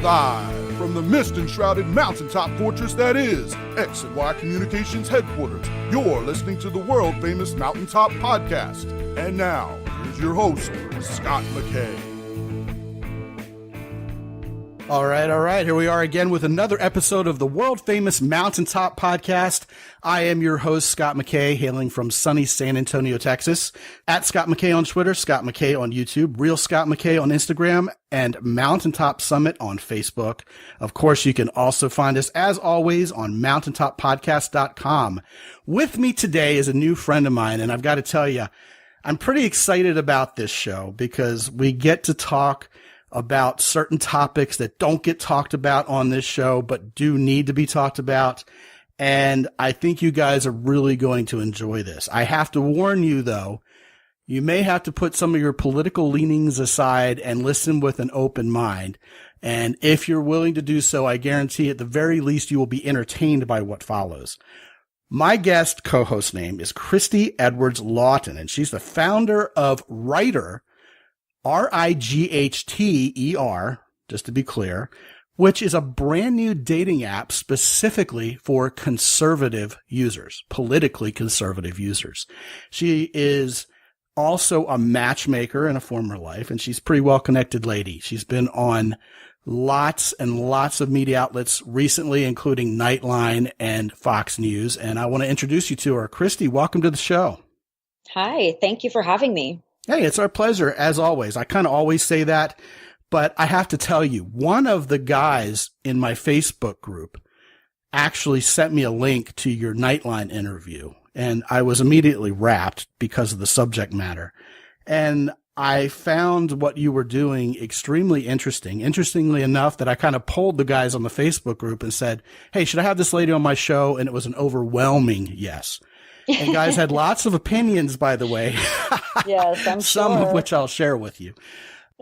Live from the mist-enshrouded mountaintop fortress that is X and Y Communications headquarters, you're listening to the world-famous Mountaintop Podcast. And now, here's your host, Scott McKay. All right. Here we are again with another episode of the world-famous Mountaintop Podcast. I am your host, Scott McKay, hailing from sunny San Antonio, Texas. At Scott McKay on Twitter, Scott McKay on YouTube, Real Scott McKay on Instagram, and Mountaintop Summit on Facebook. Of course, you can also find us, as always, on mountaintoppodcast.com. With me today is a new friend of mine, and I've got to tell you, I'm pretty excited about this show because we get to talk about certain topics that don't get talked about on this show, but do need to be talked about. And I think you guys are really going to enjoy this. I have to warn you, though, you may have to put some of your political leanings aside and listen with an open mind. And if you're willing to do so, I guarantee at the very least you will be entertained by what follows. My guest co-host name is Christy Edwards-Lawton, and she's the founder of Writer, Righther, just to be clear, which is a brand new dating app specifically for conservative users, politically conservative users. She is also a matchmaker in a former life, and she's a pretty well-connected lady. She's been on lots and lots of media outlets recently, including Nightline and Fox News, and I want to introduce you to her. Christy, welcome to the show. Hi, thank you for having me. Hey, it's our pleasure, as always. I kind of always say that, but I have to tell you, one of the guys in my Facebook group actually sent me a link to your Nightline interview, and I was immediately rapt because of the subject matter. And I found what you were doing extremely interesting. Interestingly enough, that I kind of polled the guys on the Facebook group and said, hey, should I have this lady on my show? And it was an overwhelming yes. And guys had lots of opinions, by the way. Yes, I'm Some sure. of which I'll share with you.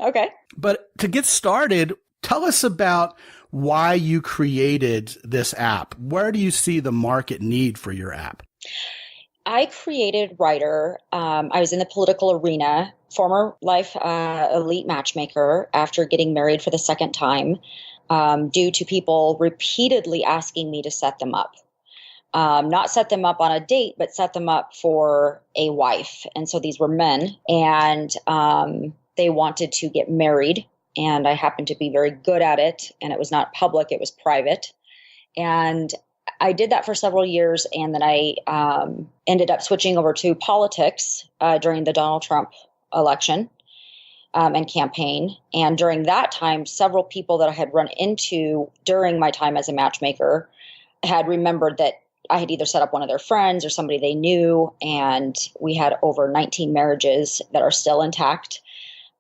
Okay. But to get started, tell us about why you created this app. Where do you see the market need for your app? I created Writer. I was in the political arena, former life elite matchmaker after getting married for the second time due to people repeatedly asking me to set them up. Not set them up on a date, but set them up for a wife. And so these were men, and they wanted to get married. And I happened to be very good at it. And it was not public, it was private. And I did that for several years. And then I ended up switching over to politics during the Donald Trump election and campaign. And during that time, several people that I had run into during my time as a matchmaker had remembered that I had either set up one of their friends or somebody they knew, and we had over 19 marriages that are still intact,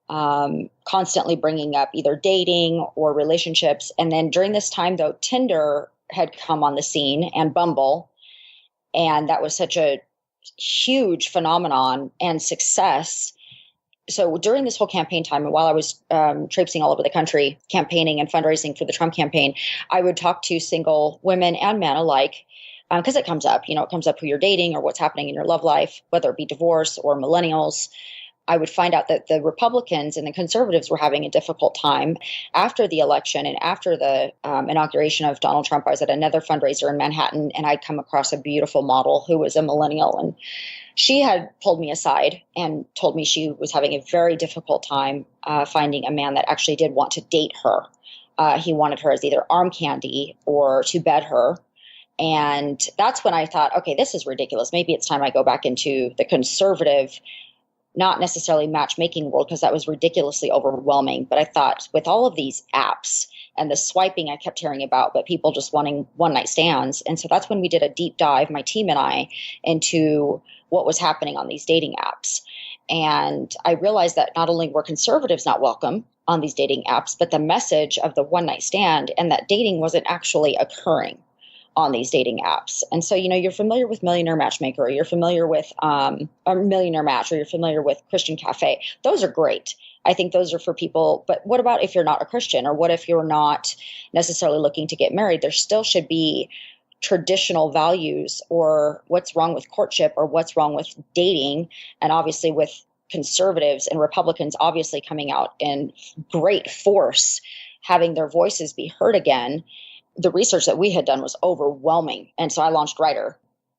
constantly bringing up either dating or relationships. And then during this time, though, Tinder had come on the scene and Bumble, and that was such a huge phenomenon and success. So during this whole campaign time, and while I was traipsing all over the country, campaigning and fundraising for the Trump campaign, I would talk to single women and men alike, because it comes up, it comes up who you're dating or what's happening in your love life, whether it be divorce or millennials. I would find out that the Republicans and the conservatives were having a difficult time after the election and after the inauguration of Donald Trump. I was at another fundraiser in Manhattan, and I'd come across a beautiful model who was a millennial, and she had pulled me aside and told me she was having a very difficult time finding a man that actually did want to date her. He wanted her as either arm candy or to bed her. And that's when I thought, okay, this is ridiculous. Maybe it's time I go back into the conservative, not necessarily matchmaking world, because that was ridiculously overwhelming. But I thought with all of these apps and the swiping I kept hearing about, but people just wanting one-night stands. And so that's when we did a deep dive, my team and I, into what was happening on these dating apps. And I realized that not only were conservatives not welcome on these dating apps, but the message of the one-night stand and that dating wasn't actually occurring on these dating apps. And so, you're familiar with Millionaire Matchmaker, or you're familiar with a Millionaire Match, or you're familiar with Christian Cafe. Those are great. I think those are for people. But what about if you're not a Christian, or what if you're not necessarily looking to get married? There still should be traditional values, or what's wrong with courtship, or what's wrong with dating. And obviously with conservatives and Republicans obviously coming out in great force having their voices be heard again, the research that we had done was overwhelming. And so I launched Writer.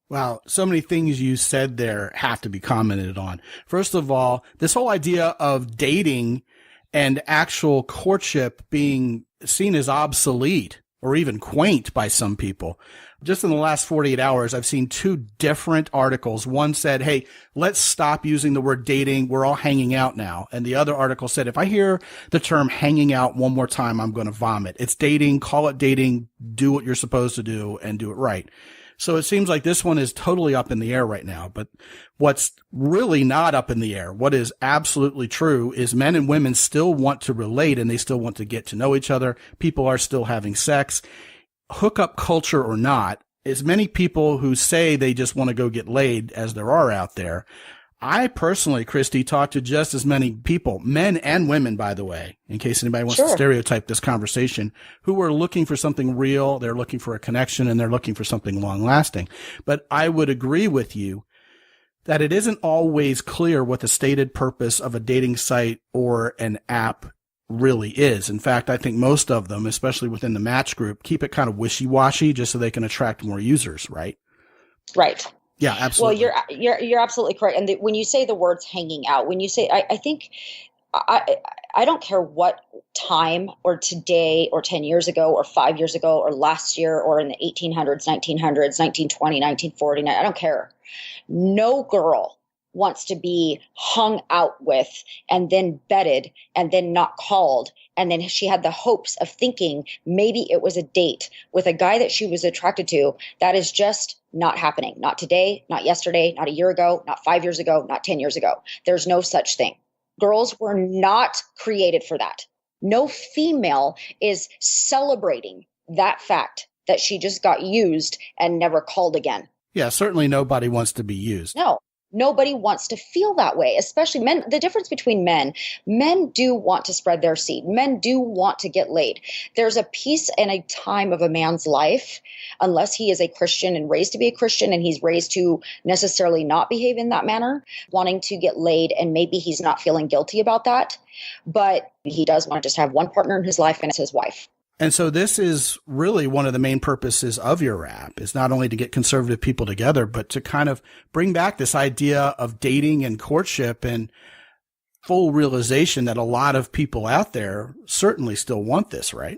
Wow. So many things you said there have to be commented on. First of all, this whole idea of dating and actual courtship being seen as obsolete or even quaint by some people. Just in the last 48 hours, I've seen two different articles. One said, hey, let's stop using the word dating. We're all hanging out now. And the other article said, if I hear the term hanging out one more time, I'm going to vomit. It's dating. Call it dating. Do what you're supposed to do and do it right. So it seems like this one is totally up in the air right now. But what's really not up in the air, what is absolutely true, is men and women still want to relate and they still want to get to know each other. People are still having sex. Hookup culture or not, as many people who say they just want to go get laid as there are out there. I personally, Christy, talk to just as many people, men and women, by the way, in case anybody wants to stereotype this conversation, who are looking for something real. They're looking for a connection and they're looking for something long lasting. But I would agree with you that it isn't always clear what the stated purpose of a dating site or an app really is. In fact, I think most of them, especially within the match group, keep it kind of wishy-washy just so they can attract more users, right? Right. Yeah, absolutely. Well, you're absolutely correct. And when you say the words hanging out, when you say, I think I don't care what time or today or 10 years ago or 5 years ago or last year or in the 1800s, 1900s, 1920, 1940, I don't care. No girl wants to be hung out with and then bedded and then not called. And then she had the hopes of thinking maybe it was a date with a guy that she was attracted to. That is just not happening. Not today, not yesterday, not a year ago, not 5 years ago, not 10 years ago. There's no such thing. Girls were not created for that. No female is celebrating that fact that she just got used and never called again. Yeah, certainly nobody wants to be used. No. Nobody wants to feel that way, especially men. The difference between men do want to spread their seed. Men do want to get laid. There's a piece and a time of a man's life, unless he is a Christian and raised to be a Christian and he's raised to necessarily not behave in that manner, wanting to get laid, and maybe he's not feeling guilty about that. But he does want to just have one partner in his life, and it's his wife. And so this is really one of the main purposes of your app, is not only to get conservative people together, but to kind of bring back this idea of dating and courtship and full realization that a lot of people out there certainly still want this, right?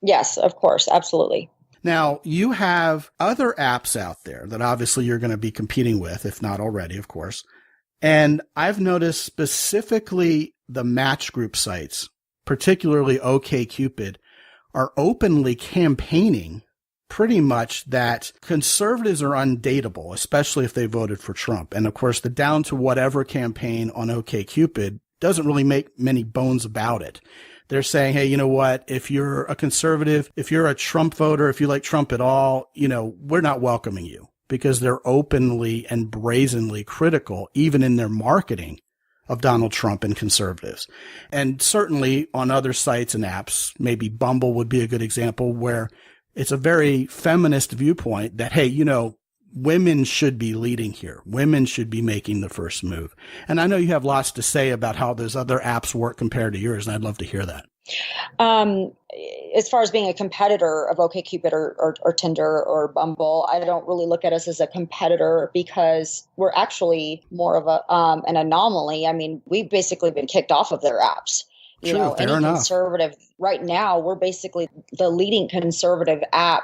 Yes, of course. Absolutely. Now, you have other apps out there that obviously you're going to be competing with, if not already, of course. And I've noticed specifically the match group sites, particularly OKCupid, are openly campaigning pretty much that conservatives are undateable, especially if they voted for Trump. And of course, the Down to Whatever campaign on OKCupid doesn't really make many bones about it. They're saying, hey, you know what? If you're a conservative, if you're a Trump voter, if you like Trump at all, we're not welcoming you, because they're openly and brazenly critical, even in their marketing, of Donald Trump and conservatives. And certainly on other sites and apps, maybe Bumble would be a good example, where it's a very feminist viewpoint that, hey, women should be leading here. Women should be making the first move. And I know you have lots to say about how those other apps work compared to yours, and I'd love to hear that. As far as being a competitor of OkCupid or Tinder or Bumble, I don't really look at us as a competitor, because we're actually more of an anomaly. I mean, we've basically been kicked off of their apps. Fair enough. Conservative right now, we're basically the leading conservative app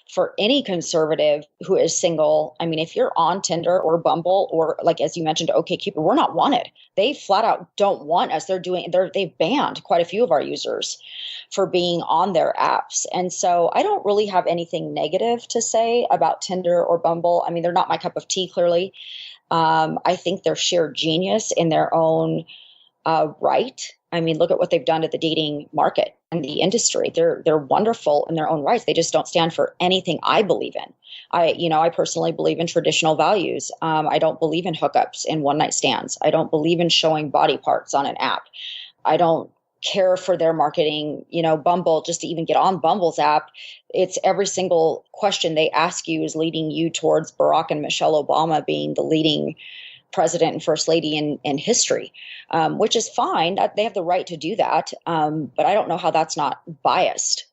for any conservative who is single. I mean, if you're on Tinder or Bumble or, like, as you mentioned, OkCupid, we're not wanted. They flat out don't want us. They've banned quite a few of our users for being on their apps. And so I don't really have anything negative to say about Tinder or Bumble. I mean, they're not my cup of tea, clearly. I think they're sheer genius in their own right. I mean, look at what they've done to the dating market and the industry. They're wonderful in their own rights. They just don't stand for anything I believe in. I personally believe in traditional values. I don't believe in hookups and one night stands. I don't believe in showing body parts on an app. I don't care for their marketing. Bumble, just to even get on Bumble's app, it's every single question they ask you is leading you towards Barack and Michelle Obama being the leading president and first lady in history, which is fine. They have the right to do that. But I don't know how that's not biased.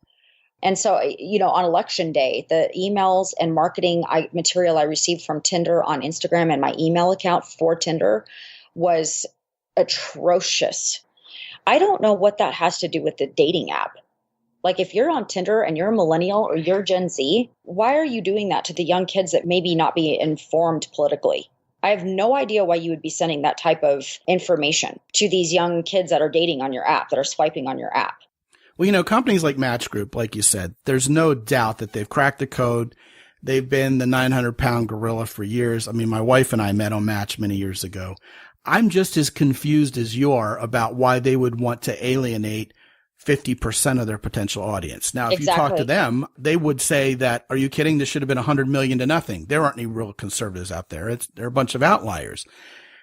And so, on election day, the emails and marketing material I received from Tinder on Instagram and my email account for Tinder was atrocious. I don't know what that has to do with the dating app. Like, if you're on Tinder and you're a millennial or you're Gen Z, why are you doing that to the young kids that maybe not be informed politically? I have no idea why you would be sending that type of information to these young kids that are dating on your app, that are swiping on your app. Well, companies like Match Group, like you said, there's no doubt that they've cracked the code. They've been the 900-pound gorilla for years. I mean, my wife and I met on Match many years ago. I'm just as confused as you are about why they would want to alienate 50% of their potential audience. Now, if you talk to them, they would say that, are you kidding? This should have been 100 million to nothing. There aren't any real conservatives out there. They're a bunch of outliers.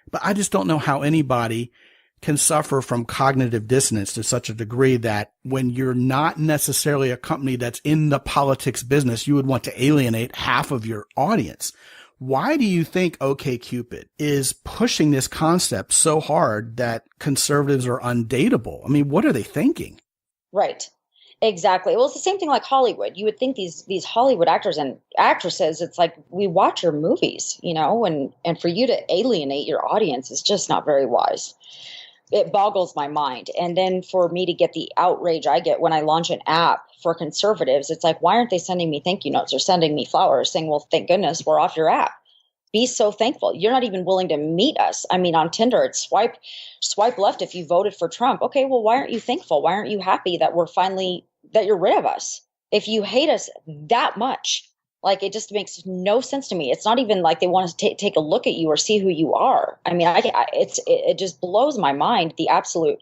But I just don't know how anybody can suffer from cognitive dissonance to such a degree that when you're not necessarily a company that's in the politics business, you would want to alienate half of your audience. Why do you think OKCupid is pushing this concept so hard that conservatives are undateable? I mean, what are they thinking? Right. Exactly. Well, it's the same thing like Hollywood. You would think these Hollywood actors and actresses, it's like, we watch your movies, and for you to alienate your audience is just not very wise. It boggles my mind. And then for me to get the outrage I get when I launch an app for conservatives, it's like, why aren't they sending me thank you notes or sending me flowers saying, well, thank goodness we're off your app. Be so thankful. You're not even willing to meet us. I mean, on Tinder, it's swipe left if you voted for Trump. Okay, well, why aren't you thankful? Why aren't you happy that that you're rid of us? If you hate us that much, like, it just makes no sense to me. It's not even like they want to take a look at you or see who you are. I mean, it just blows my mind, the absolute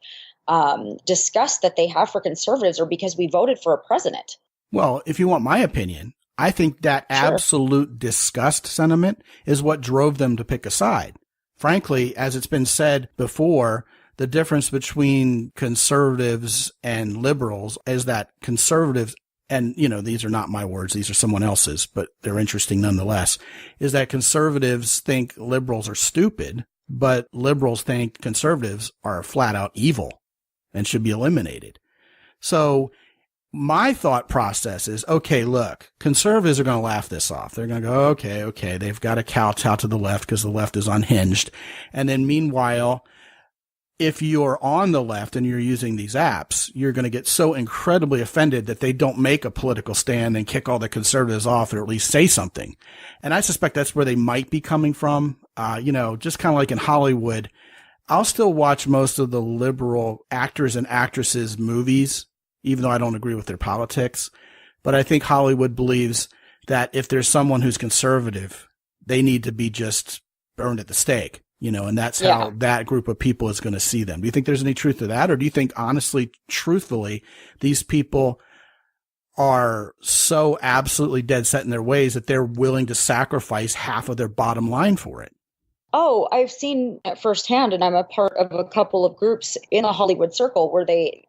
disgust that they have for conservatives, or because we voted for a president. Well, if you want my opinion, I think that absolute disgust sentiment is what drove them to pick a side. Frankly, as it's been said before, the difference between conservatives and liberals is that conservatives, and, these are not my words, these are someone else's, but they're interesting nonetheless, is that conservatives think liberals are stupid, but liberals think conservatives are flat out evil and should be eliminated. So my thought process is, okay, look, conservatives are going to laugh this off. They're going to go, okay, they've got to kowtow to the left because the left is unhinged. And then meanwhile, if you're on the left and you're using these apps, you're going to get so incredibly offended that they don't make a political stand and kick all the conservatives off, or at least say something. And I suspect that's where they might be coming from. Just kind of like in Hollywood, I'll still watch most of the liberal actors and actresses' movies, even though I don't agree with their politics. But I think Hollywood believes that if there's someone who's conservative, they need to be just burned at the stake. And that's how that group of people is going to see them. Do you think there's any truth to that? Or do you think, honestly, truthfully, these people are so absolutely dead set in their ways that they're willing to sacrifice half of their bottom line for it? Oh, I've seen it firsthand, and I'm a part of a couple of groups in the Hollywood circle where they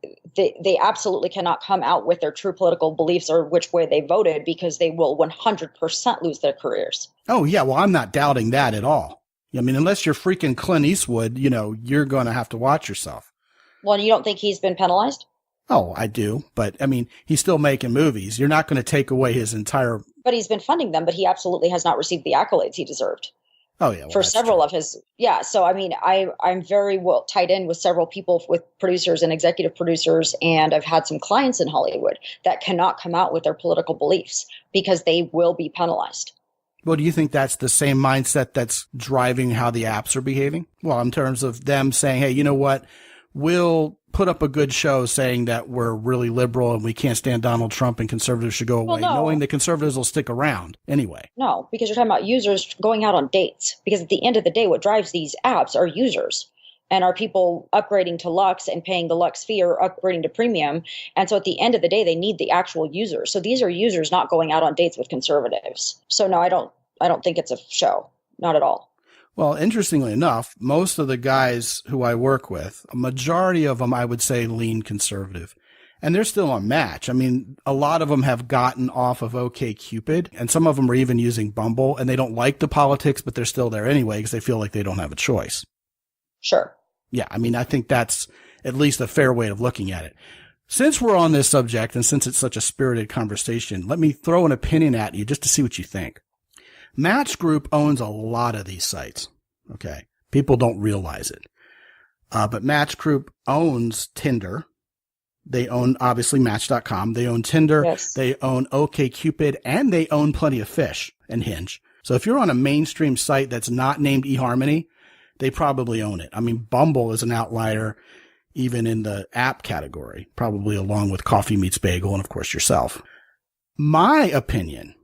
absolutely cannot come out with their true political beliefs or which way they voted, because they will 100% lose their careers. Oh, yeah. Well, I'm not doubting that at all. I mean, unless you're freaking Clint Eastwood, you're going to have to watch yourself. Well, you don't think he's been penalized? Oh, I do. But, I mean, he's still making movies. You're not going to take away his entire... But he's been funding them, but he absolutely has not received the accolades he deserved. Oh, yeah. Well, for several of his... Yeah. So, I mean, I'm very well tied in with several people, with producers and executive producers, and I've had some clients in Hollywood that cannot come out with their political beliefs because they will be penalized. Well, do you think that's the same mindset that's driving how the apps are behaving? Well, in terms of them saying, hey, you know what? We'll put up a good show saying that we're really liberal and we can't stand Donald Trump and conservatives should go away, knowing the conservatives will stick around anyway. No, because you're talking about users going out on dates. Because at the end of the day, what drives these apps are users. And are people upgrading to Lux and paying the Lux fee, or upgrading to premium? And so at the end of the day, they need the actual users. So these are users not going out on dates with conservatives. So no, I don't think it's a show. Not at all. Well, interestingly enough, most of the guys who I work with, a majority of them, I would say, lean conservative. And they're still on Match. I mean, a lot of them have gotten off of OKCupid, and some of them are even using Bumble, and they don't like the politics, but they're still there anyway because they feel like they don't have a choice. Sure. Yeah, I mean, I think that's at least a fair way of looking at it. Since we're on this subject and since it's such a spirited conversation, let me throw an opinion at you just to see what you think. Match Group owns a lot of these sites. Okay. People don't realize it. But Match Group owns Tinder. They own, obviously, Match.com. They own Tinder. Yes. They own OKCupid, and they own Plenty of Fish and Hinge. So if you're on a mainstream site that's not named eHarmony, they probably own it. I mean, Bumble is an outlier even in the app category, probably along with Coffee Meets Bagel and, of course, yourself. My opinion,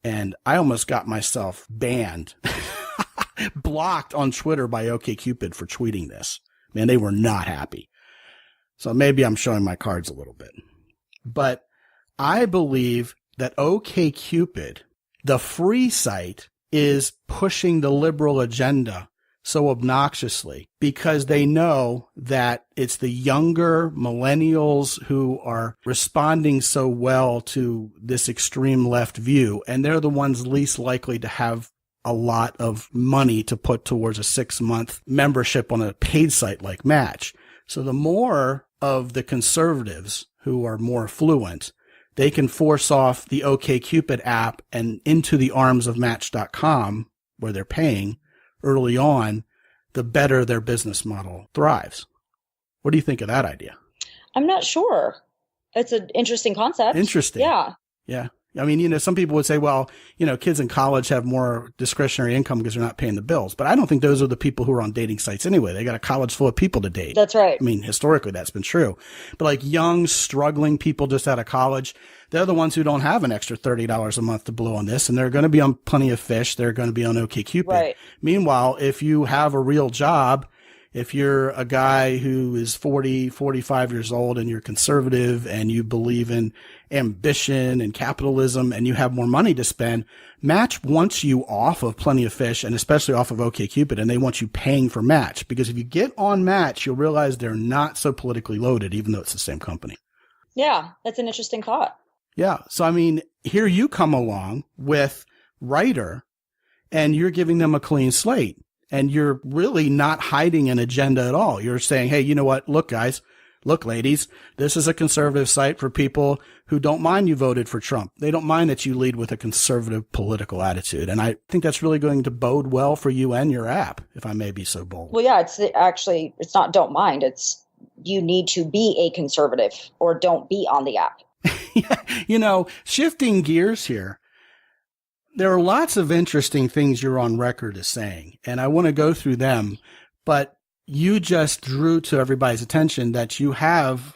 and I almost got myself banned, blocked on Twitter by OKCupid for tweeting this. Man, they were not happy. So maybe I'm showing my cards a little bit. But I believe that OKCupid, the free site, is pushing the liberal agenda so obnoxiously because they know that it's the younger millennials who are responding so well to this extreme left view, and they're the ones least likely to have a lot of money to put towards a 6-month membership on a paid site like Match. So the more of the conservatives who are more affluent, they can force off the OKCupid app and into the arms of Match.com, where they're paying early on, the better their business model thrives. What do you think of that idea? I'm not sure. It's an interesting concept. Interesting. Yeah. Yeah. I mean, some people would say, well, kids in college have more discretionary income because they're not paying the bills. But I don't think those are the people who are on dating sites anyway. They got a college full of people to date. That's right. I mean, historically, that's been true. But like young, struggling people just out of college, they're the ones who don't have an extra $30 a month to blow on this. And they're going to be on Plenty of Fish. They're going to be on OKCupid. Right. Meanwhile, if you have a real job, if you're a guy who is 40, 45 years old and you're conservative and you believe in ambition and capitalism and you have more money to spend, Match wants you off of Plenty of Fish and especially off of OKCupid, and they want you paying for Match because if you get on Match, you'll realize they're not so politically loaded, even though it's the same company. Yeah, that's an interesting thought. Yeah. So, I mean, here you come along with Writer and you're giving them a clean slate. And you're really not hiding an agenda at all. You're saying, hey, you know what? Look, guys, look, ladies, this is a conservative site for people who don't mind you voted for Trump. They don't mind that you lead with a conservative political attitude. And I think that's really going to bode well for you and your app, if I may be so bold. Well, yeah, it's not don't mind. It's you need to be a conservative or don't be on the app. Shifting gears here. There are lots of interesting things you're on record as saying, and I want to go through them, but you just drew to everybody's attention that you have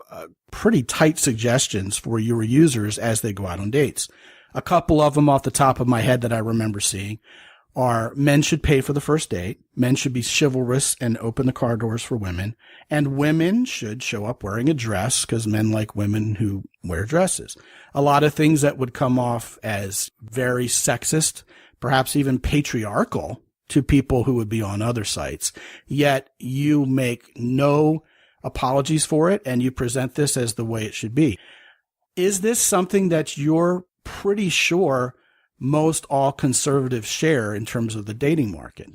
pretty tight suggestions for your users as they go out on dates. A couple of them off the top of my head that I remember seeing are men should pay for the first date, men should be chivalrous and open the car doors for women, and women should show up wearing a dress because men like women who wear dresses. A lot of things that would come off as very sexist, perhaps even patriarchal to people who would be on other sites. Yet you make no apologies for it and you present this as the way it should be. Is this something that you're pretty sure most all conservatives share in terms of the dating market?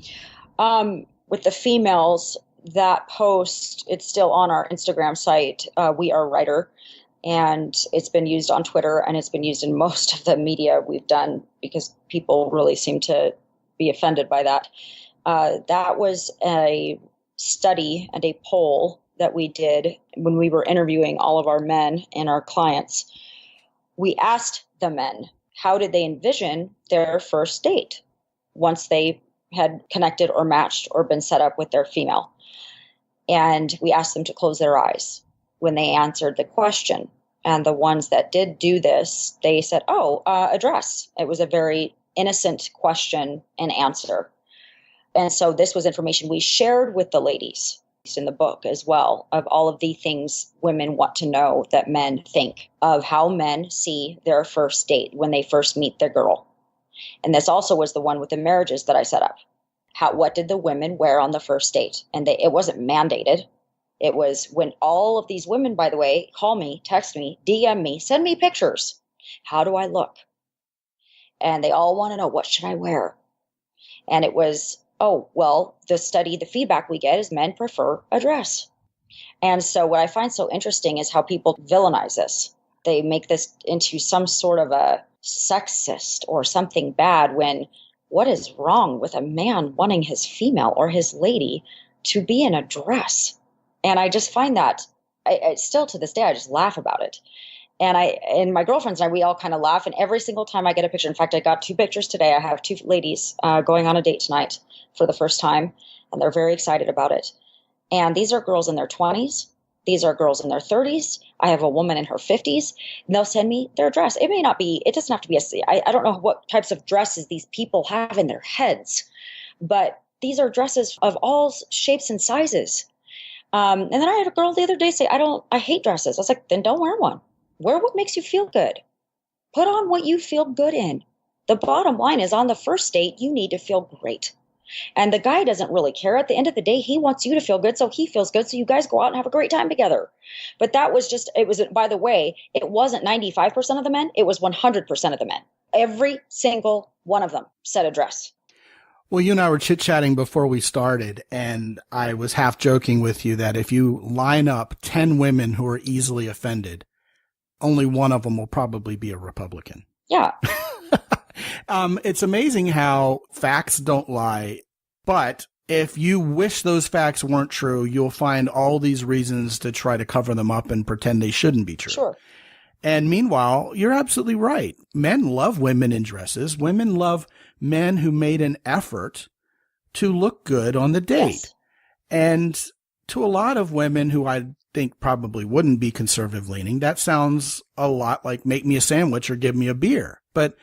With the females, that post, it's still on our Instagram site. We are Writer, and it's been used on Twitter and it's been used in most of the media we've done because people really seem to be offended by that. That was a study and a poll that we did when we were interviewing all of our men and our clients. We asked the men, how did they envision their first date once they had connected or matched or been set up with their female? And we asked them to close their eyes when they answered the question. And the ones that did do this, they said, a dress. It was a very innocent question and answer. And so this was information we shared with the ladies in the book as well, of all of the things women want to know that men think of how men see their first date when they first meet their girl. And this also was the one with the marriages that I set up. What did the women wear on the first date? And it wasn't mandated. It was when all of these women, by the way, call me, text me, DM me, send me pictures. How do I look? And they all want to know, what should I wear? And it was, oh, well, the feedback we get is men prefer a dress. And so what I find so interesting is how people villainize this. They make this into some sort of a sexist or something bad, when what is wrong with a man wanting his female or his lady to be in a dress? And I just find that, I still to this day, I just laugh about it. And my girlfriends and I, we all kind of laugh. And every single time I get a picture, in fact, I got 2 pictures today. I have 2 ladies going on a date tonight for the first time, and they're very excited about it. And these are girls in their 20s. These are girls in their 30s. I have a woman in her 50s, and they'll send me their dress. It doesn't have to be I don't know what types of dresses these people have in their heads, but these are dresses of all shapes and sizes. And then I had a girl the other day say, I hate dresses. I was like, then don't wear one. Wear what makes you feel good. Put on what you feel good in. The bottom line is, on the first date, you need to feel great. And the guy doesn't really care. At the end of the day, he wants you to feel good, so he feels good, so you guys go out and have a great time together. But by the way, it wasn't 95% of the men. It was 100% of the men. Every single one of them said a dress. Well, you and I were chit-chatting before we started, and I was half joking with you that if you line up 10 women who are easily offended, only one of them will probably be a Republican. Yeah. It's amazing how facts don't lie, but if you wish those facts weren't true, you'll find all these reasons to try to cover them up and pretend they shouldn't be true. Sure. And meanwhile, you're absolutely right. Men love women in dresses. Women love men who made an effort to look good on the date. Yes. And to a lot of women who I think probably wouldn't be conservative leaning, that sounds a lot like make me a sandwich or give me a beer. But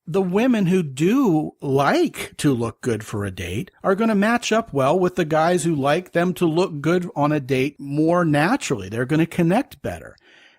the women who do like to look good for a date are going to match up well with the guys who like them to look good on a date more naturally. They're going to connect better.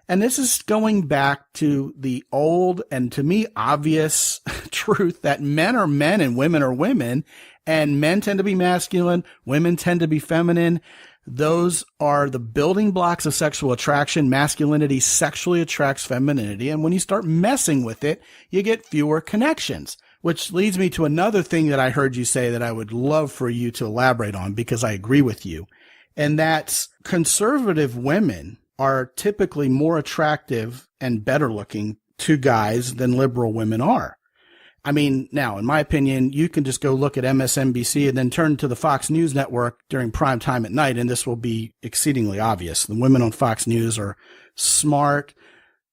And this is going back to the old and to me obvious truth that men are men and women are women, and men tend to be masculine, women tend to be feminine. Those are the building blocks of sexual attraction. Masculinity sexually attracts femininity. And when you start messing with it, you get fewer connections, which leads me to another thing that I heard you say that I would love for you to elaborate on, because I agree with you. And that's conservative women are typically more attractive and better looking to guys than liberal women are. I mean, now, in my opinion, you can just go look at MSNBC and then turn to the Fox News network during prime time at night, and this will be exceedingly obvious. The women on Fox News are smart,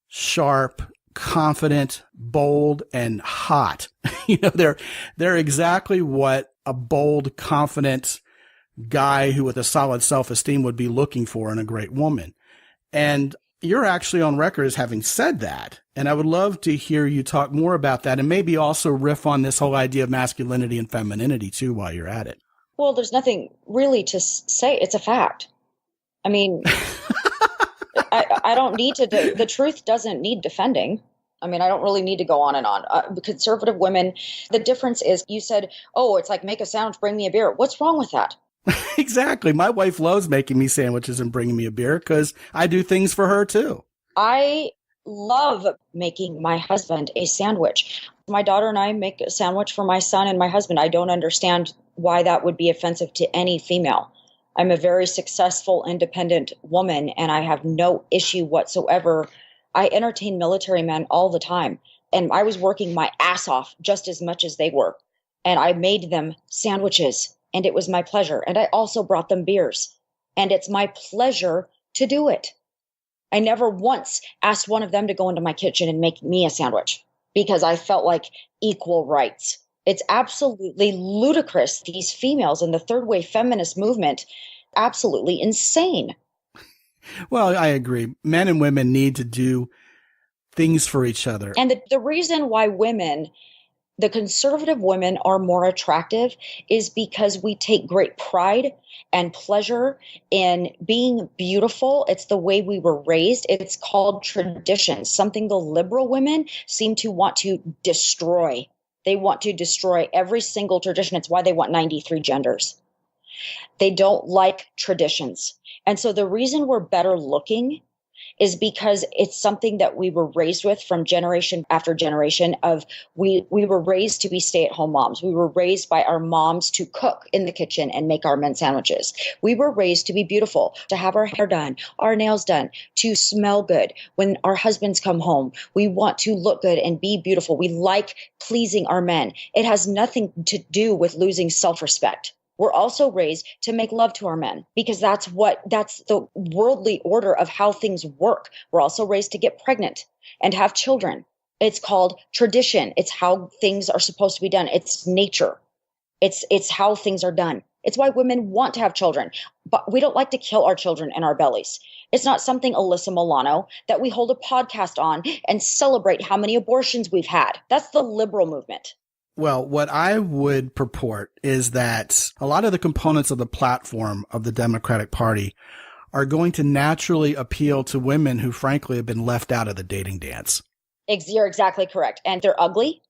sharp, confident, bold, and hot. They're exactly what a bold, confident guy who with a solid self-esteem would be looking for in a great woman. And you're actually on record as having said that. And I would love to hear you talk more about that, and maybe also riff on this whole idea of masculinity and femininity too while you're at it. Well, there's nothing really to say. It's a fact. I mean, I don't need to, the truth doesn't need defending. I mean, I don't really need to go on and on. Conservative women, the difference is, you said, oh, it's like make a sandwich, bring me a beer. What's wrong with that? Exactly. My wife loves making me sandwiches and bringing me a beer because I do things for her too. I love making my husband a sandwich. My daughter and I make a sandwich for my son and my husband. I don't understand why that would be offensive to any female. I'm a very successful, independent woman, and I have no issue whatsoever. I entertain military men all the time, and I was working my ass off just as much as they were. And I made them sandwiches, and it was my pleasure. And I also brought them beers, and it's my pleasure to do it. I never once asked one of them to go into my kitchen and make me a sandwich because I felt like equal rights. It's absolutely ludicrous. These females in the third wave feminist movement, absolutely insane. Well, I agree. Men and women need to do things for each other. And the reason why the conservative women are more attractive is because we take great pride and pleasure in being beautiful. It's the way we were raised. It's called tradition, something the liberal women seem to want to destroy. They want to destroy every single tradition. It's why they want 93 genders. They don't like traditions. And so the reason we're better looking is because it's something that we were raised with from generation after generation of we were raised to be stay-at-home moms. We were raised by our moms to cook in the kitchen and make our men sandwiches. We were raised to be beautiful, to have our hair done, our nails done, to smell good. When our husbands come home, we want to look good and be beautiful. We like pleasing our men. It has nothing to do with losing self-respect. We're also raised to make love to our men because that's the worldly order of how things work. We're also raised to get pregnant and have children. It's called tradition. It's how things are supposed to be done. It's nature. It's how things are done. It's why women want to have children, but we don't like to kill our children in our bellies. It's not something, Alyssa Milano, that we hold a podcast on and celebrate how many abortions we've had. That's the liberal movement. Well, what I would purport is that a lot of the components of the platform of the Democratic Party are going to naturally appeal to women who, frankly, have been left out of the dating dance. You're exactly correct. And they're ugly.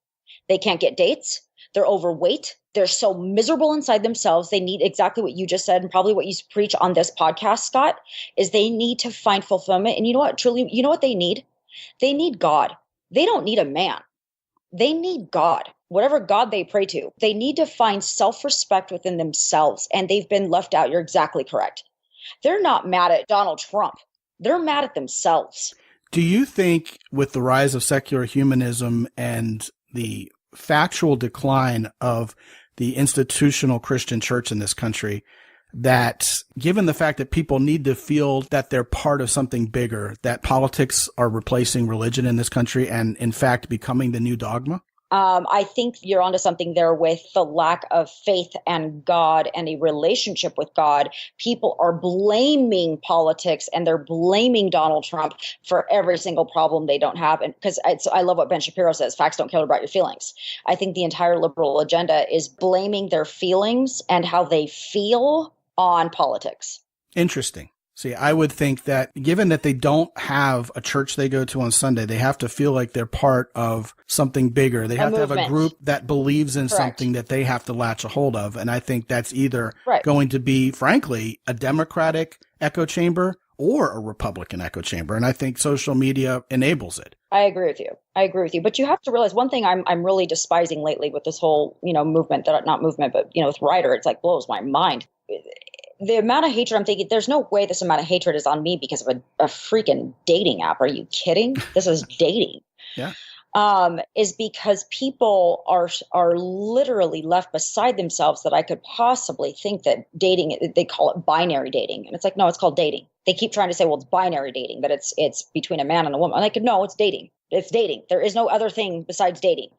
They can't get dates. They're overweight. They're so miserable inside themselves. They need exactly what you just said and probably what you preach on this podcast, Scott, is they need to find fulfillment. And you know what, truly, you know what they need? They need God. They don't need a man. They need God. Whatever God they pray to, they need to find self-respect within themselves, and they've been left out. You're exactly correct. They're not mad at Donald Trump. They're mad at themselves. Do you think with the rise of secular humanism and the factual decline of the institutional Christian church in this country, that given the fact that people need to feel that they're part of something bigger, that politics are replacing religion in this country and, in fact, becoming the new dogma? I think you're onto something there with the lack of faith and God and a relationship with God. People are blaming politics and they're blaming Donald Trump for every single problem they don't have. And because I love what Ben Shapiro says, facts don't care about your feelings. I think the entire liberal agenda is blaming their feelings and how they feel on politics. Interesting. See, I would think that given that they don't have a church they go to on Sunday, they have to feel like they're part of something bigger. They have to have a group that believes in something that they have to latch a hold of. And I think that's either going to be, frankly, a Democratic echo chamber or a Republican echo chamber. And I think social media enables it. I agree with you. But you have to realize one thing I'm really despising lately with this whole, movement, not movement, but, with Ryder, it's like blows my mind. The amount of hatred, I'm thinking, there's no way this amount of hatred is on me because of a freaking dating app. Are you kidding? This is dating. Yeah. Is because people are literally left beside themselves that I could possibly think that dating, they call it binary dating. And it's like, no, it's called dating. They keep trying to say, well, it's binary dating, that it's between a man and a woman. I'm like, no, it's dating. It's dating. There is no other thing besides dating.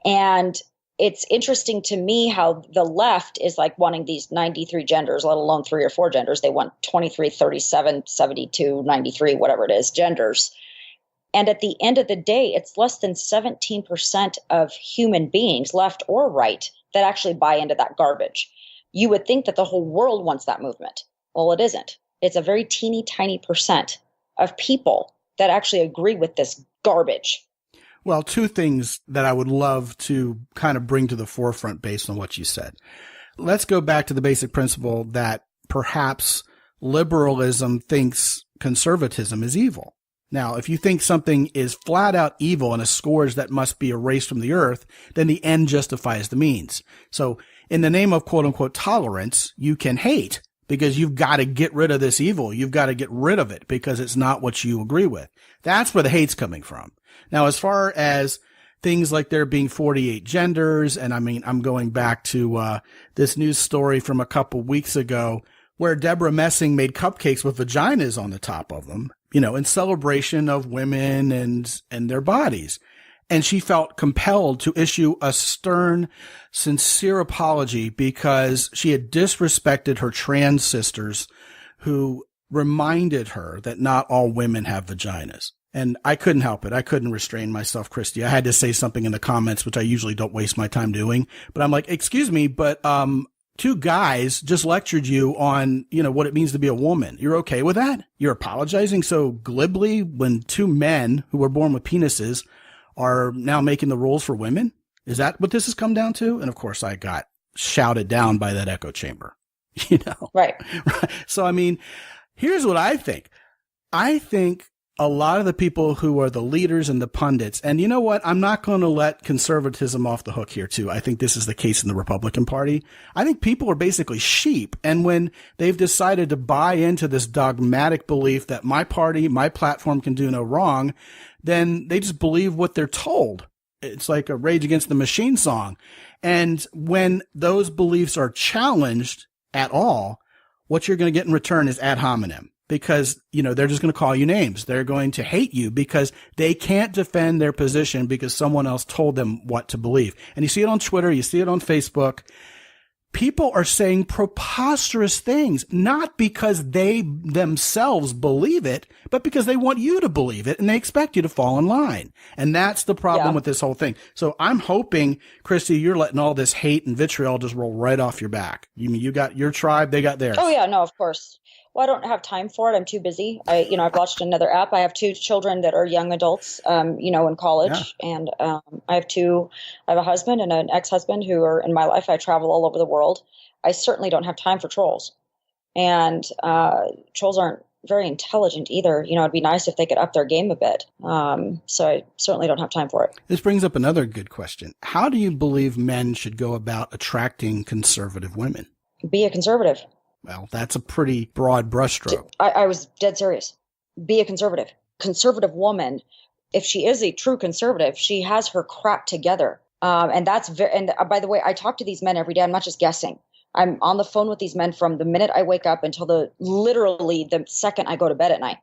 And it's interesting to me how the left is like wanting these 93 genders, let alone 3 or 4 genders. They want 23, 37, 72, 93, whatever it is, genders. And at the end of the day, it's less than 17% of human beings, left or right, that actually buy into that garbage. You would think that the whole world wants that movement. Well, it isn't. It's a very teeny tiny percent of people that actually agree with this garbage. Well, 2 things that I would love to kind of bring to the forefront based on what you said. Let's go back to the basic principle that perhaps liberalism thinks conservatism is evil. Now, if you think something is flat out evil and a scourge that must be erased from the earth, then the end justifies the means. So in the name of quote unquote tolerance, you can hate because you've got to get rid of this evil. You've got to get rid of it because it's not what you agree with. That's where the hate's coming from. Now, as far as things like there being 48 genders, and I mean, I'm going back to this news story from a couple weeks ago where Deborah Messing made cupcakes with vaginas on the top of them, in celebration of women and their bodies. And she felt compelled to issue a stern, sincere apology because she had disrespected her trans sisters who reminded her that not all women have vaginas. And I couldn't help it. I couldn't restrain myself, Christy. I had to say something in the comments, which I usually don't waste my time doing. But I'm like, excuse me, but 2 guys just lectured you on, what it means to be a woman. You're okay with that? You're apologizing so glibly when 2 men who were born with penises are now making the rules for women? Is that what this has come down to? And of course, I got shouted down by that echo chamber. you know? Right. So, I mean, here's what I think. I think a lot of the people who are the leaders and the pundits, and you know what? I'm not going to let conservatism off the hook here too. I think this is the case in the Republican Party. I think people are basically sheep. And when they've decided to buy into this dogmatic belief that my party, my platform can do no wrong, then they just believe what they're told. It's like a Rage Against the Machine song. And when those beliefs are challenged at all, what you're going to get in return is ad hominem. Because, you know, they're just going to call you names. They're going to hate you because they can't defend their position because someone else told them what to believe. And you see it on Twitter. You see it on Facebook. People are saying preposterous things, not because they themselves believe it, but because they want you to believe it and they expect you to fall in line. And that's the problem with this whole thing. So I'm hoping, Christy, you're letting all this hate and vitriol just roll right off your back. You mean you got your tribe, they got theirs. Oh, yeah. No, of course. Well, I don't have time for it. I'm too busy. I've launched another app. I have 2 children that are young adults, in college. Yeah. And I have a husband and an ex-husband who are in my life. I travel all over the world. I certainly don't have time for trolls. And trolls aren't very intelligent either. It'd be nice if they could up their game a bit. So I certainly don't have time for it. This brings up another good question. How do you believe men should go about attracting conservative women? Be a conservative. Well, that's a pretty broad brushstroke. I was dead serious. Be a conservative. Conservative woman, if she is a true conservative, she has her crap together. And that's and by the way, I talk to these men every day. I'm not just guessing. I'm on the phone with these men from the minute I wake up until literally the second I go to bed at night.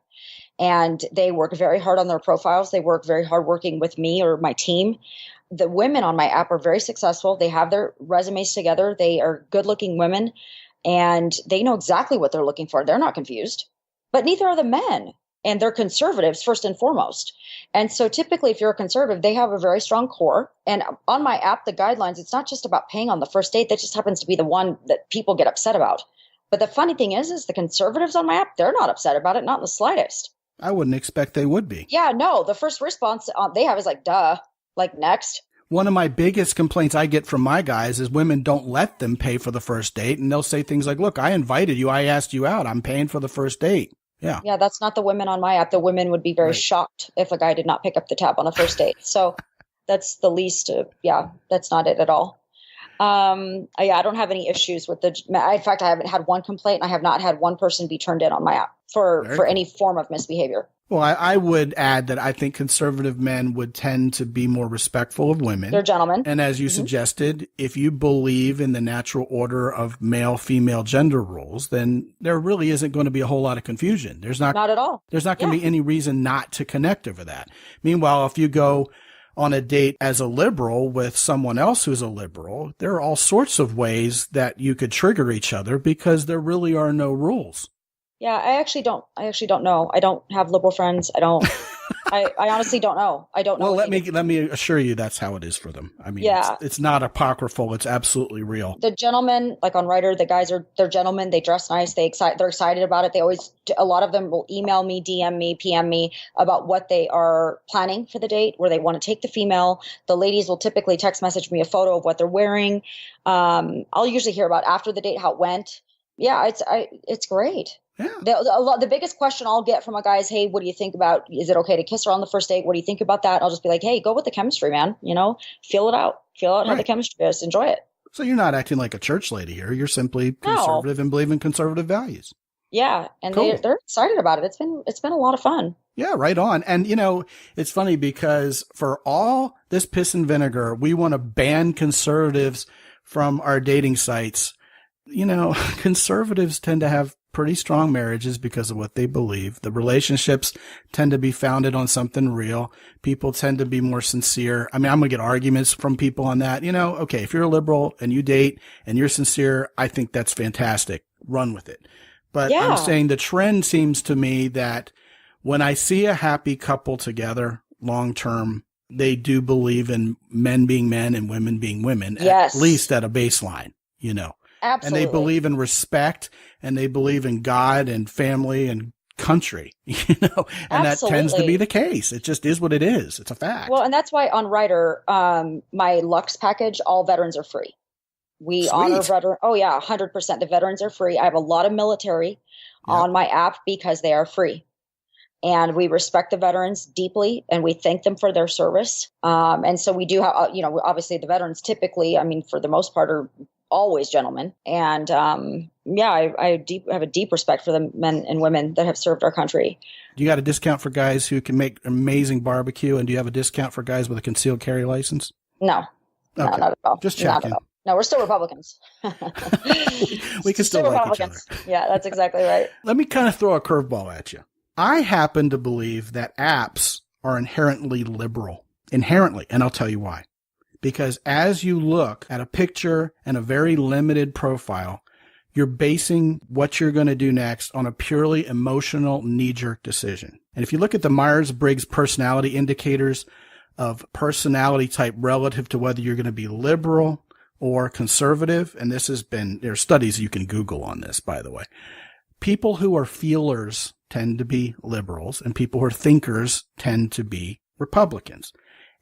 And they work very hard on their profiles. They work very hard working with me or my team. The women on my app are very successful. They have their resumes together. They are good-looking women. And they know exactly what they're looking for. They're not confused, but neither are the men. And they're conservatives first and foremost. And so typically, if you're a conservative, they have a very strong core. And on my app, the guidelines, it's not just about paying on the first date. That just happens to be the one that people get upset about. But the funny thing is the conservatives on my app, they're not upset about it, not in the slightest. I wouldn't expect they would be. Yeah, no. The first response they have is like, duh, like next. One of my biggest complaints I get from my guys is women don't let them pay for the first date. And they'll say things like, look, I invited you. I asked you out. I'm paying for the first date. Yeah. Yeah, that's not the women on my app. The women would be very shocked if a guy did not pick up the tab on a first date. So that's the least. That's not it at all. I don't have any issues with in fact, I haven't had one complaint. I have not had one person be turned in on my app for any form of misbehavior. Well, I would add that I think conservative men would tend to be more respectful of women. They're gentlemen. And as you suggested, if you believe in the natural order of male-female gender roles, then there really isn't going to be a whole lot of confusion. There's not at all. There's not going to be any reason not to connect over that. Meanwhile, if you go on a date as a liberal with someone else who's a liberal, there are all sorts of ways that you could trigger each other because there really are no rules. Yeah, I actually don't know. I don't have liberal friends. I honestly don't know. I don't know. Well, let me assure you that's how it is for them. I mean, it's not apocryphal. It's absolutely real. The gentlemen, like on Writer, the guys they're gentlemen. They dress nice. They're excited about it. A lot of them will email me, DM me, PM me about what they are planning for the date, where they want to take the female. The ladies will typically text message me a photo of what they're wearing. I'll usually hear about after the date, how it went. Yeah, it's great. Yeah. The biggest question I'll get from a guy is, hey, what do you think about, is it okay to kiss her on the first date? What do you think about that? I'll just be like, hey, go with the chemistry, man. Feel it out how the chemistry is. Enjoy it. So you're not acting like a church lady here. You're simply conservative and believe in conservative values. Yeah. And cool. They're excited about it. It's been a lot of fun. Yeah, right on. And, it's funny because for all this piss and vinegar, we want to ban conservatives from our dating sites. Conservatives tend to have pretty strong marriages because of what they believe. The relationships tend to be founded on something real. People tend to be more sincere. I mean, I'm going to get arguments from people on that. Okay, if you're a liberal and you date and you're sincere, I think that's fantastic. Run with it. But I'm saying the trend seems to me that when I see a happy couple together long term, they do believe in men being men and women being women, at least at a baseline, Absolutely. And they believe in respect and they believe in God and family and country, and that tends to be the case. It just is what it is. It's a fact. Well, and that's why on Writer, my Lux package, all veterans are free. We Sweet. honor veteran. Oh yeah, 100%. The veterans are free. I have a lot of military on my app because they are free. And we respect the veterans deeply, and we thank them for their service. And so we do have, obviously the veterans typically, I mean, for the most part, are always gentlemen. And I have a deep respect for the men and women that have served our country. Do you got a discount for guys who can make amazing barbecue? And do you have a discount for guys with a concealed carry license? No, okay. No, not at all. Just checking. No, we're still Republicans. We can still like each other. Yeah, that's exactly right. Let me kind of throw a curveball at you. I happen to believe that apps are inherently liberal. Inherently. And I'll tell you why. Because as you look at a picture and a very limited profile, you're basing what you're going to do next on a purely emotional knee-jerk decision. And if you look at the Myers-Briggs personality indicators of personality type relative to whether you're going to be liberal or conservative, and there are studies you can Google on this, by the way. People who are feelers tend to be liberals, and people who are thinkers tend to be Republicans.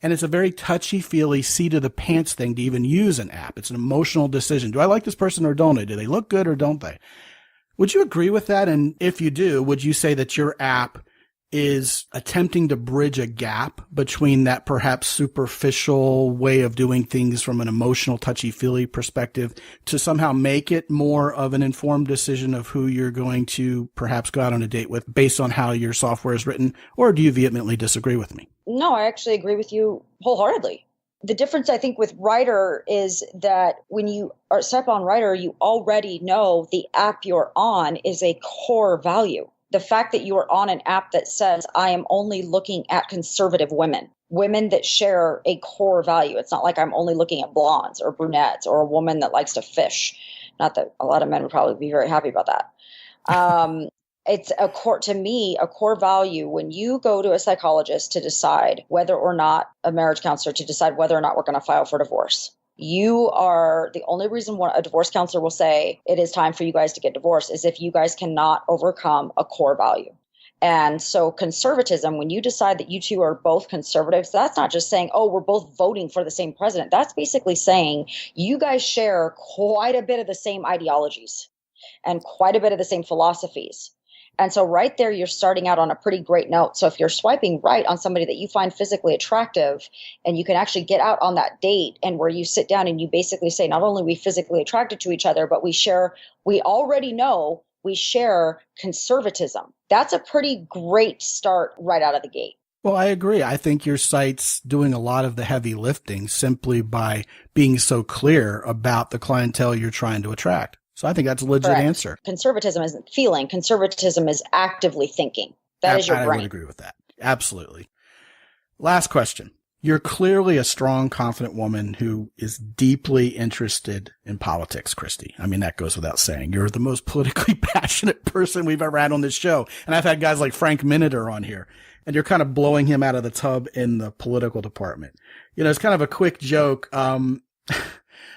And it's a very touchy-feely, seat-of-the-pants thing to even use an app. It's an emotional decision. Do I like this person or don't I? Do they look good or don't they? Would you agree with that? And if you do, would you say that your app is attempting to bridge a gap between that perhaps superficial way of doing things from an emotional, touchy-feely perspective to somehow make it more of an informed decision of who you're going to perhaps go out on a date with based on how your software is written? Or do you vehemently disagree with me? No, I actually agree with you wholeheartedly. The difference, I think, with Writer is that when you are set up on Writer, you already know the app you're on is a core value. The fact that you are on an app that says, I am only looking at conservative women that share a core value. It's not like I'm only looking at blondes or brunettes or a woman that likes to fish. Not that a lot of men would probably be very happy about that. It's a core value. When you go to a psychologist to decide whether or not, a marriage counselor to decide whether or not we're going to file for divorce, you are the only reason a divorce counselor will say it is time for you guys to get divorced is if you guys cannot overcome a core value. And so conservatism, when you decide that you two are both conservatives, that's not just saying, oh, we're both voting for the same president. That's basically saying you guys share quite a bit of the same ideologies and quite a bit of the same philosophies. And so right there, you're starting out on a pretty great note. So if you're swiping right on somebody that you find physically attractive and you can actually get out on that date and where you sit down and you basically say, not only are we physically attracted to each other, but we already know we share conservatism. That's a pretty great start right out of the gate. Well, I agree. I think your site's doing a lot of the heavy lifting simply by being so clear about the clientele you're trying to attract. So I think that's a legit Correct. answer. Conservatism isn't feeling. Conservatism is actively thinking. That is your brain. I would agree with that. Absolutely. Last question. You're clearly a strong, confident woman who is deeply interested in politics, Christy. I mean, that goes without saying. You're the most politically passionate person we've ever had on this show. And I've had guys like Frank Miniter on here, and you're kind of blowing him out of the tub in the political department. You know, it's kind of a quick joke.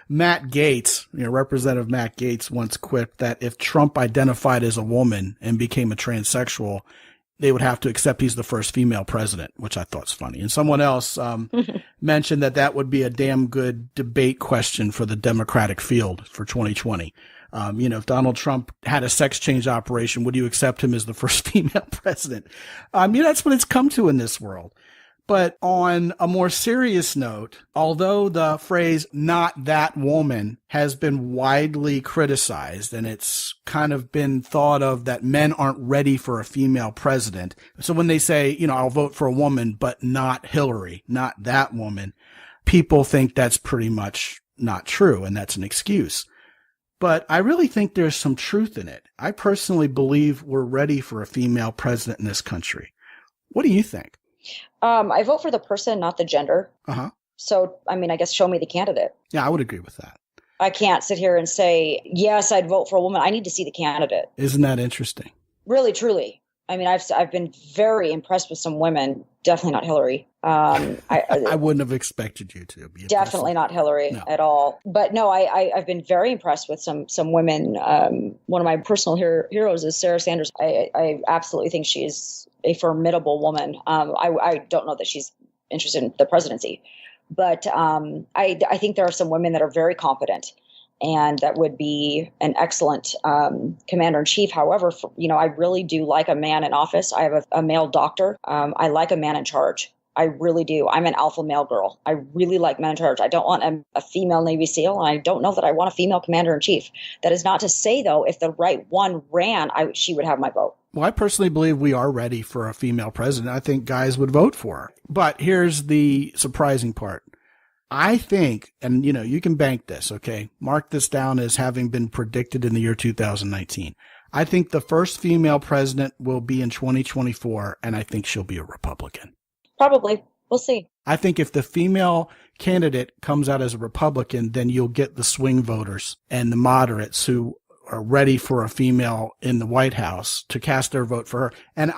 Matt Gaetz, Representative Matt Gaetz once quipped that if Trump identified as a woman and became a transsexual, they would have to accept he's the first female president, which I thought's funny. And someone else mentioned that would be a damn good debate question for the Democratic field for 2020. If Donald Trump had a sex change operation, would you accept him as the first female president? That's what it's come to in this world. But on a more serious note, although the phrase "not that woman" has been widely criticized and it's kind of been thought of that men aren't ready for a female president. So when they say, I'll vote for a woman, but not Hillary, not that woman, people think that's pretty much not true and that's an excuse. But I really think there's some truth in it. I personally believe we're ready for a female president in this country. What do you think? I vote for the person, not the gender. Uh-huh. So, I guess show me the candidate. Yeah, I would agree with that. I can't sit here and say, yes, I'd vote for a woman. I need to see the candidate. Isn't that interesting? Really, truly. I've been very impressed with some women. Definitely not Hillary. I wouldn't have expected you to be. Definitely not Hillary at all. But no, I've been very impressed with some women. One of my personal heroes is Sarah Sanders. I absolutely think she is a formidable woman. I don't know that she's interested in the presidency, but I think there are some women that are very competent and that would be an excellent commander-in-chief. However, I really do like a man in office. I have a male doctor. I like a man in charge. I really do. I'm an alpha male girl. I really like men in charge. I don't want a female Navy SEAL, and I don't know that I want a female commander-in-chief. That is not to say, though, if the right one ran, she would have my vote. Well, I personally believe we are ready for a female president. I think guys would vote for her. But here's the surprising part. I think, and you can bank this, okay? Mark this down as having been predicted in the year 2019. I think the first female president will be in 2024, and I think she'll be a Republican. Probably. We'll see. I think if the female candidate comes out as a Republican, then you'll get the swing voters and the moderates who are ready for a female in the White House to cast their vote for her. And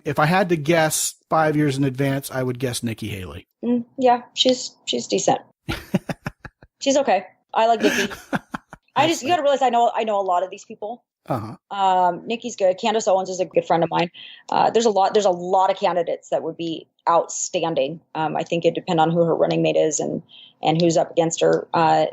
if I had to guess 5 years in advance, I would guess Nikki Haley. Yeah, she's decent. She's okay. I like Nikki. You got to realize I know a lot of these people. Nikki's good. Candace Owens is a good friend of mine. There's a lot of candidates that would be outstanding. I think it depends on who her running mate is and who's up against her.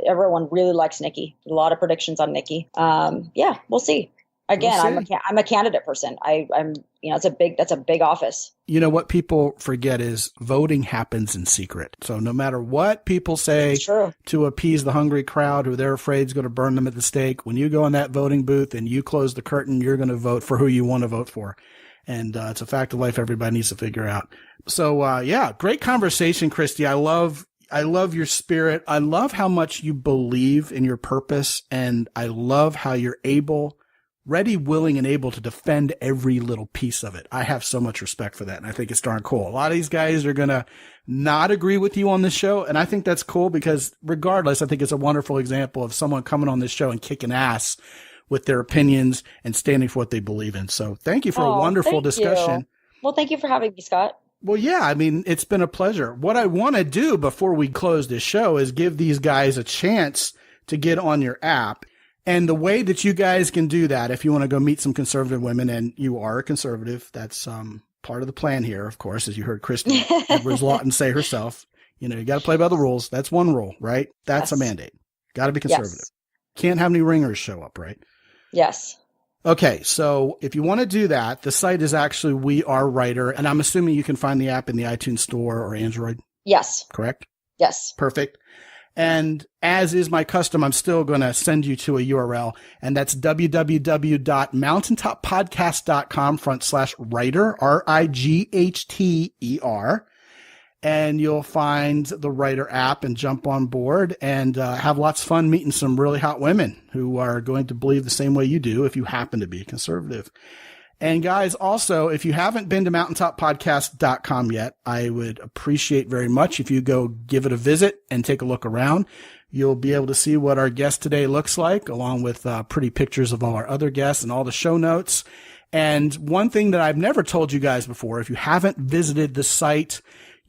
Everyone really likes Nikki. A lot of predictions on Nikki. Yeah, we'll see. Again, I'm a candidate person. I'm that's a big office. What people forget is voting happens in secret. So no matter what people say to appease the hungry crowd who they're afraid is going to burn them at the stake, when you go in that voting booth and you close the curtain, you're going to vote for who you want to vote for. And it's a fact of life everybody needs to figure out. So yeah, great conversation, Christy. I love your spirit. I love how much you believe in your purpose, and I love how you're ready, willing, and able to defend every little piece of it. I have so much respect for that, and I think it's darn cool. A lot of these guys are going to not agree with you on this show, and I think that's cool because regardless, I think it's a wonderful example of someone coming on this show and kicking ass with their opinions and standing for what they believe in. So thank you for a wonderful discussion. Well, thank you for having me, Scott. Well, yeah, it's been a pleasure. What I want to do before we close this show is give these guys a chance to get on your app. And the way that you guys can do that, if you want to go meet some conservative women, and you are a conservative, that's part of the plan here, of course, as you heard Christy Edwards-Lawton say herself. You got to play by the rules. That's one rule, right? That's a mandate. Got to be conservative. Yes. Can't have any ringers show up, right? Yes. Okay, so if you want to do that, the site is actually We Are Writer, and I'm assuming you can find the app in the iTunes Store or Android? Yes. Correct? Yes. Perfect. And as is my custom, I'm still going to send you to a URL, and that's www.mountaintopodcast.com/writer, RIGHTER. And you'll find the Writer app and jump on board and have lots of fun meeting some really hot women who are going to believe the same way you do if you happen to be conservative. And guys, also, if you haven't been to mountaintoppodcast.com yet, I would appreciate very much if you go give it a visit and take a look around. You'll be able to see what our guest today looks like, along with pretty pictures of all our other guests and all the show notes. And one thing that I've never told you guys before, if you haven't visited the site,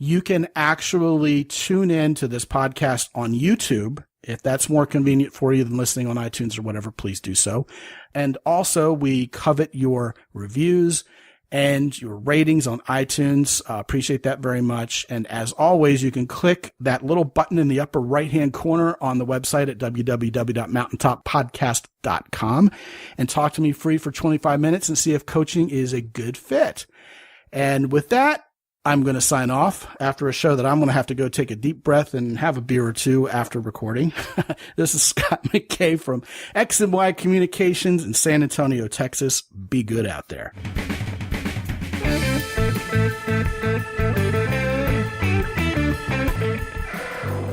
you can actually tune in to this podcast on YouTube. If that's more convenient for you than listening on iTunes or whatever, please do so. And also, we covet your reviews and your ratings on iTunes. Appreciate that very much. And as always, you can click that little button in the upper right-hand corner on the website at www.mountaintoppodcast.com and talk to me free for 25 minutes and see if coaching is a good fit. And with that, I'm going to sign off after a show that I'm going to have to go take a deep breath and have a beer or two after recording. This is Scott McKay from X&Y Communications in San Antonio, Texas. Be good out there.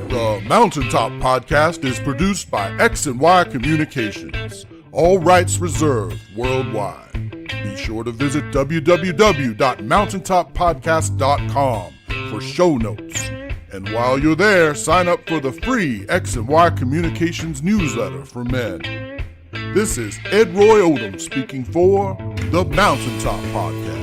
The Mountaintop Podcast is produced by X&Y Communications. All rights reserved worldwide. Be sure to visit www.mountaintoppodcast.com for show notes. And while you're there, sign up for the free X&Y Communications newsletter for men. This is Ed Roy Odom speaking for the Mountaintop Podcast.